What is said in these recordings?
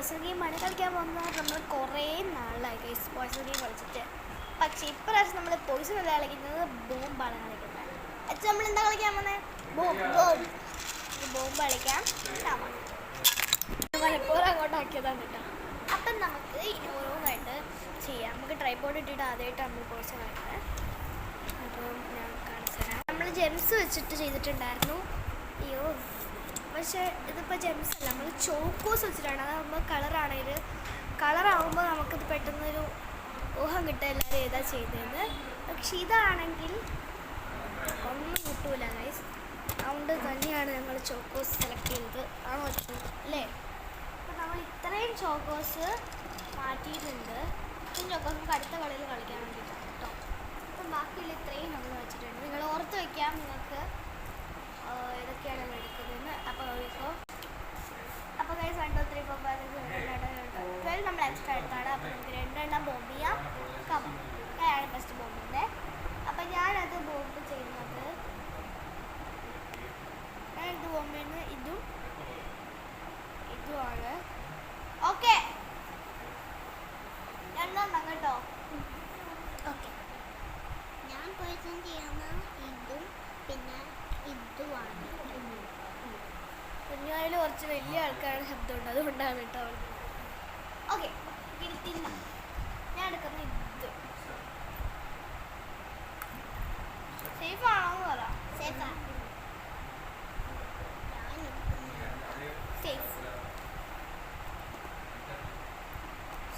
Poison ഗെയിമാണ് കളിക്കാൻ പോകുന്നത്. നമ്മൾ കുറേ നാളായി ഗൈസ് പോയ്സൺ ഗെയിം കളിച്ചിട്ട്. പക്ഷേ ഇപ്രാവശ്യം നമ്മൾ പോയ്സൺ അല്ല കളിക്കുന്നത്, ബോംബാണ് കളിക്കുന്നത്. അച്ഛൻ നമ്മൾ എന്താ കളിക്കാൻ പോകുന്നത്? ബോംബ് കളിക്കാം. മലപ്പുറം അങ്ങോട്ടാക്കിയതാണ് കേട്ടോ. അപ്പം നമുക്ക് ഇനി ഓരോന്നായിട്ട് ചെയ്യാം. നമുക്ക് ട്രൈപോഡ് ഇട്ടിട്ട് ആദ്യമായിട്ട് നമ്മൾ പോയ്സൺ കളിക്കുന്നത്. അപ്പം ഞാൻ കാണിച്ചു തരാം. നമ്മൾ ജെംസ് വെച്ചിട്ട് ചെയ്തിട്ടുണ്ടായിരുന്നു. അയ്യോ, പക്ഷേ ഇതിപ്പോൾ ജെംസ് അല്ല, നമ്മൾ ചോക്കോസ് വെച്ചിട്ടാണ്. അതാകുമ്പോൾ കളറാകുമ്പോൾ നമുക്കിത് പെട്ടെന്നൊരു ഊഹം കിട്ടുക എല്ലാവരും ഏതാ ചെയ്യുന്നതെന്ന്. പക്ഷെ ഇതാണെങ്കിൽ ഒന്നും കിട്ടൂല ഗൈസ്. അതുകൊണ്ട് തന്നെയാണ് ഞങ്ങൾ ചോക്കോസ് സെലക്ട് ചെയ്തത്. ആണോ അല്ലേ? അപ്പോൾ നമ്മൾ ഇത്രയും ചോക്കോസ് മാറ്റിയിട്ടുണ്ട്. ഇത്രയും ചോക്കോസ് നമുക്ക് അടുത്ത കളിയിൽ കളിക്കാൻ വേണ്ടിയിട്ടാണ് കേട്ടോ. അപ്പം ബാക്കിയുള്ള ഇത്രയും നമ്മൾ വെച്ചിട്ടുണ്ട്. നിങ്ങൾ ഓർത്ത് വയ്ക്കാം നിങ്ങൾക്ക് ഏതൊക്കെയാണ് നമ്മൾ എടുക്കുന്നതെന്ന്. അപ്പോൾ ഗൈസ് 1 2 3 4 5 6 7 നമ്മൾ എക്സ്ട്രാ എടുത്താണ്. അപ്പോൾ നമുക്ക് 2 എണ്ണം ബോംബ് ചെയ്യാം. ഞാനാണ് ഫസ്റ്റ് ബോംബ് ചെയ്യുന്നത്. അപ്പം ഞാനത് ബോംബ് ചെയ്യുന്നത്, ഞാനിത് ബോംബ് ചെയ്യുന്നത് ഇതുമാണ്. ഓക്കെ, രണ്ടെണ്ണം കേട്ടോ. ഓക്കെ, ഞാൻ പോയിസൺ ചെയ്യുന്ന ഇതും പിന്നെ ഇതുമാണ്. കുഞ്ഞായാലും കുറച്ച് വലിയ ആൾക്കാരുടെ ശബ്ദമുണ്ട്, അതുകൊണ്ടാണ് കേട്ടോ. ഓക്കെ, ഞാൻ എടുക്കുന്ന ഇത് സേഫ് ആണോന്ന് പറ. സേഫാ. Safe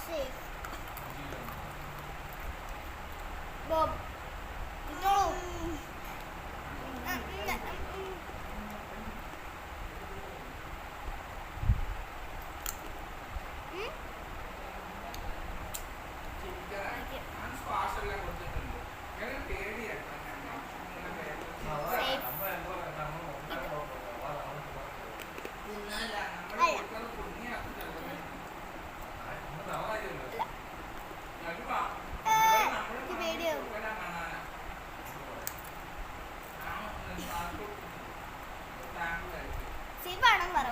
safe. ബോബ് ഇന്നോളൂ. സേഫാണെന്ന് പറ.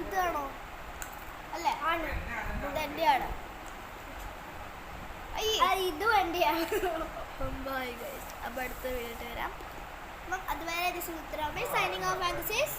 ഇതാണോ? അല്ലേ? ആണ്. ഇതെന്റെയാണ്. ഇതും എന്റെയാണ്. അപ്പോൾ അടുത്ത വീഡിയോ വരാം. അപ്പം അതുവരെ ദിസ് ഇസ് ഉത്തരാമേ signing off and this is